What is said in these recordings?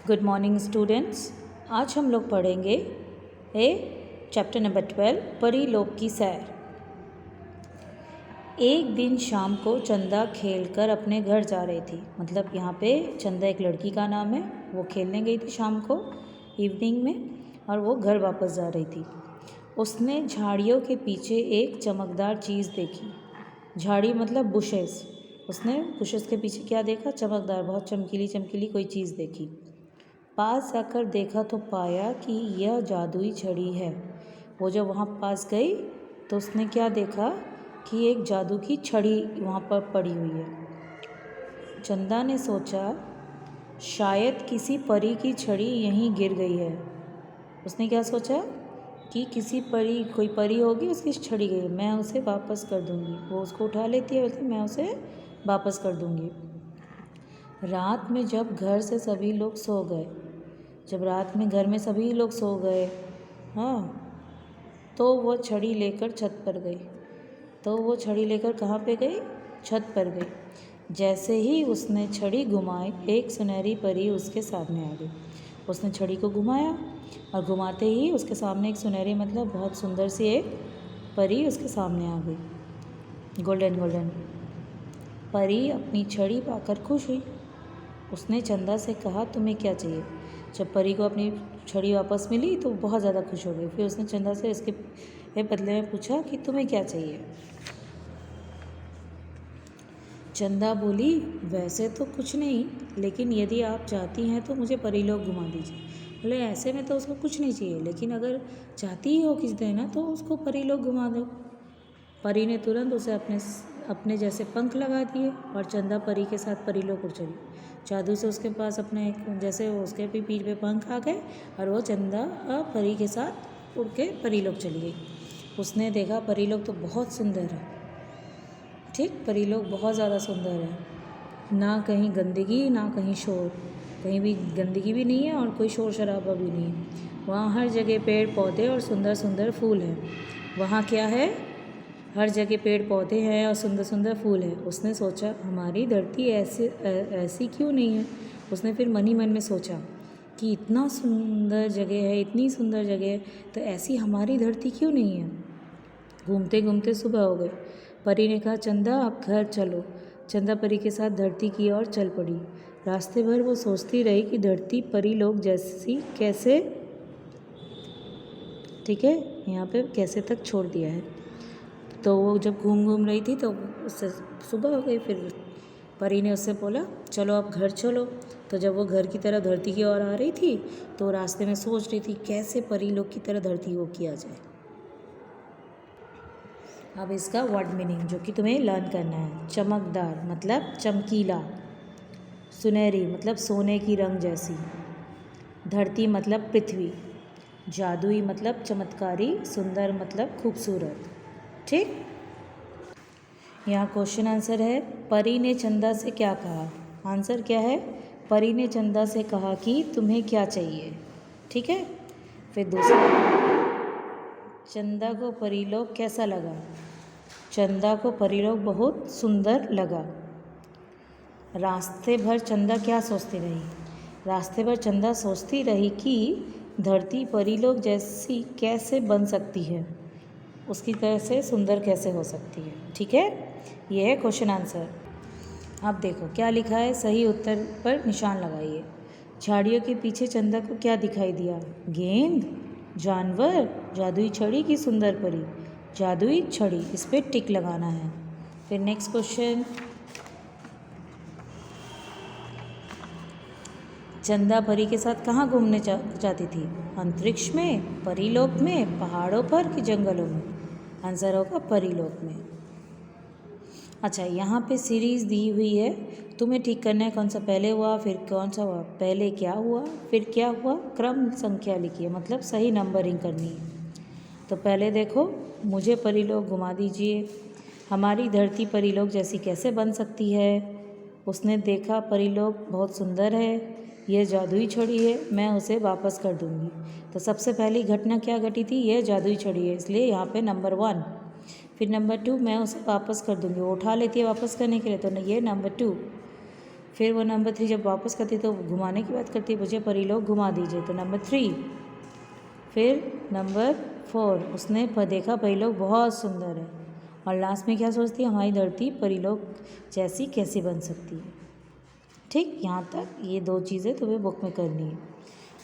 Good morning students. आज हम लोग पढ़ेंगे चैप्टर नंबर 12 परी लोक की सैर। एक दिन शाम को चंदा खेलकर अपने घर जा रही थी। मतलब यहाँ पे चंदा एक लड़की का नाम है। वो खेलने गई थी शाम को इवनिंग में और वो घर वापस जा रही थी। उसने झाड़ियों के पीछे एक चमकदार चीज़ देखी। झाड़ी मतलब बुशेस। उसने बुशेस के पीछे क्या देखा? चमकदार, बहुत चमकीली चमकीली कोई चीज़ देखी। पास जाकर देखा तो पाया कि यह जादुई छड़ी है। वो जब वहाँ पास गई तो उसने क्या देखा कि एक जादू की छड़ी वहाँ पर पड़ी हुई है। चंदा ने सोचा शायद किसी परी की छड़ी यहीं गिर गई है। उसने क्या सोचा कि किसी परी, कोई परी होगी, उसकी छड़ी गई, मैं उसे वापस कर दूँगी। वो उसको उठा लेती है, मैं उसे वापस कर दूँगी। रात में जब घर से सभी लोग सो गए, जब रात में घर में सभी लोग सो गए, हाँ, तो वो छड़ी लेकर छत पर गई। तो वो छड़ी लेकर कहाँ पे गई? छत पर गई। जैसे ही उसने छड़ी घुमाई, एक सुनहरी परी उसके सामने आ गई। उसने छड़ी को घुमाया और घुमाते ही उसके सामने एक सुनहरी, मतलब बहुत सुंदर सी एक परी उसके सामने आ गई। गोल्डन गोल्डन परी अपनी छड़ी पाकर खुश हुई। उसने चंदा से कहा, तुम्हें क्या चाहिए? जब परी को अपनी छड़ी वापस मिली तो बहुत ज़्यादा खुश हो गई। फिर उसने चंदा से इसके बदले में पूछा कि तुम्हें क्या चाहिए? चंदा बोली, वैसे तो कुछ नहीं, लेकिन यदि आप चाहती हैं तो मुझे परीलोक घुमा दीजिए। बोले, ऐसे में तो उसको कुछ नहीं चाहिए, लेकिन अगर चाहती ही हो किस देना तो उसको परीलोक घुमा दो। परी ने तुरंत उसे अपने जैसे पंख लगा दिए और चंदा परी के साथ परीलोक उड़ चली। जादू से उसके पास अपने जैसे उसके भी पीठ पे पंख आ गए और वो चंदा परी के साथ उड़ के परीलोक चली गई। उसने देखा परीलोक तो बहुत सुंदर है। ठीक, परीलोक बहुत ज़्यादा सुंदर है। ना कहीं गंदगी, ना कहीं शोर, कहीं भी गंदगी भी नहीं है और कोई शोर शराबा भी नहीं है। वहाँ हर जगह पेड़ पौधे और सुंदर सुंदर फूल हैं। वहाँ क्या है? हर जगह पेड़ पौधे हैं और सुंदर सुंदर फूल हैं। उसने सोचा, हमारी धरती ऐसी क्यों नहीं है? उसने फिर मन ही मन में सोचा कि इतना सुंदर जगह है, इतनी सुंदर जगह है, तो ऐसी हमारी धरती क्यों नहीं है? घूमते घूमते सुबह हो गई। परी ने कहा, चंदा आप घर चलो। चंदा परी के साथ धरती की ओर चल पड़ी। रास्ते भर वो सोचती रही कि धरती परी लोग जैसी कैसे, ठीक है, यहाँ पे कैसे तक छोड़ दिया है। तो वो जब घूम रही थी तो उससे सुबह हो गई। फिर परी ने उससे बोला, चलो आप घर चलो। तो जब वो घर की तरह धरती की ओर आ रही थी तो रास्ते में सोच रही थी कैसे परी लोग की तरह धरती को किया जाए। अब इसका वर्ड मीनिंग जो कि तुम्हें लर्न करना है। चमकदार मतलब चमकीला, सुनहरी मतलब सोने की रंग जैसी, धरती मतलब पृथ्वी, जादुई मतलब चमत्कारी, सुंदर मतलब खूबसूरत। ठीक, यहाँ क्वेश्चन आंसर है, परी ने चंदा से क्या कहा? आंसर क्या है? परी ने चंदा से कहा कि तुम्हें क्या चाहिए। ठीक है। फिर दूसरा, चंदा को परीलोक कैसा लगा? चंदा को परीलोक बहुत सुंदर लगा। रास्ते भर चंदा क्या सोचती रही? रास्ते भर चंदा सोचती रही कि धरती परीलोक जैसी कैसे बन सकती है, उसकी तरह से सुंदर कैसे हो सकती है। ठीक है, ये है क्वेश्चन आंसर। अब देखो क्या लिखा है, सही उत्तर पर निशान लगाइए। झाड़ियों के पीछे चंदा को क्या दिखाई दिया? गेंद, जानवर, जादुई छड़ी की सुंदर परी? जादुई छड़ी, इस पर टिक लगाना है। फिर नेक्स्ट क्वेश्चन, चंदा परी के साथ कहाँ घूमने जाती थी? अंतरिक्ष में, परीलोक में, पहाड़ों पर कि जंगलों में? आंसर होगा परीलोक में। अच्छा, यहाँ पे सीरीज़ दी हुई है, तुम्हें ठीक करना है कौन सा पहले हुआ फिर कौन सा हुआ। पहले क्या हुआ फिर क्या हुआ, क्रम संख्या लिखिए, मतलब सही नंबरिंग करनी है। तो पहले देखो, मुझे परीलोक घुमा दीजिए, हमारी धरती परीलोक जैसी कैसे बन सकती है? उसने देखा परीलोक बहुत सुंदर है, यह जादुई छड़ी है, मैं उसे वापस कर दूंगी। तो सबसे पहली घटना क्या घटी थी? यह जादुई छड़ी है, इसलिए यहाँ पे नंबर 1। फिर नंबर 2, मैं उसे वापस कर दूंगी, वो उठा लेती है वापस करने के लिए, तो ये नंबर 2। फिर वो नंबर 3 जब वापस करती है तो घुमाने की बात करती है, मुझे परी लोग घुमा दीजिए, तो नंबर 3। फिर नंबर 4, उसने देखा परी लोग बहुत सुंदर है, और लास्ट में क्या सोचती है, हमारी धरती परी लोग जैसी कैसे बन सकती है। ठीक, यहाँ तक ये 2 चीज़ें तुम्हें बुक में करनी है।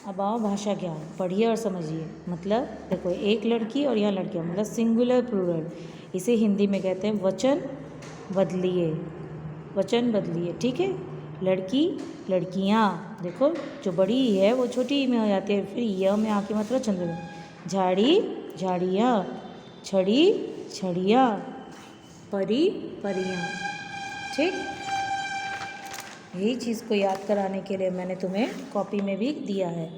अब आओ भाषा ज्ञान, पढ़िए और समझिए। मतलब देखो, एक लड़की और यहाँ लड़कियाँ, मतलब सिंगुलर प्लूरल, इसे हिंदी में कहते हैं वचन बदलिए, वचन बदलिए। ठीक है, लड़की लड़कियाँ, देखो जो बड़ी ई है वो छोटी ई में हो जाती है, फिर य में आके मतलब चंद्र, झाड़ी झाड़ियाँ, छड़ी छड़ियाँ, परी परियाँ। ठीक, यही चीज़ को याद कराने के लिए मैंने तुम्हें कॉपी में भी दिया है,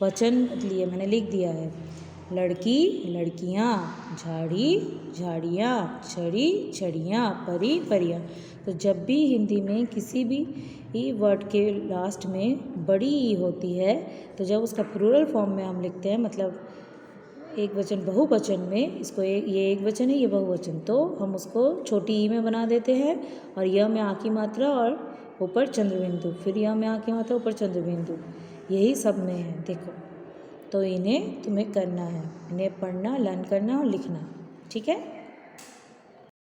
वचन बदलिए मैंने लिख दिया है, लड़की लड़कियाँ, झाड़ी झाड़ियाँ, छड़ी छड़ियाँ, परी परियाँ। तो जब भी हिंदी में किसी भी ई वर्ड के लास्ट में बड़ी ई होती है, तो जब उसका प्लूरल फॉर्म में हम लिखते हैं, मतलब एक वचन बहुवचन में, इसको ये एक वचन है, ये बहुवचन, तो हम उसको छोटी ई में बना देते हैं, और य में आ की मात्रा और ऊपर चंद्रबिंदु, फिर य में आ की मात्रा ऊपर चंद्रबिंदु, यही सब में है। देखो, तो इन्हें तुम्हें करना है, इन्हें पढ़ना, लर्न करना और लिखना। ठीक है।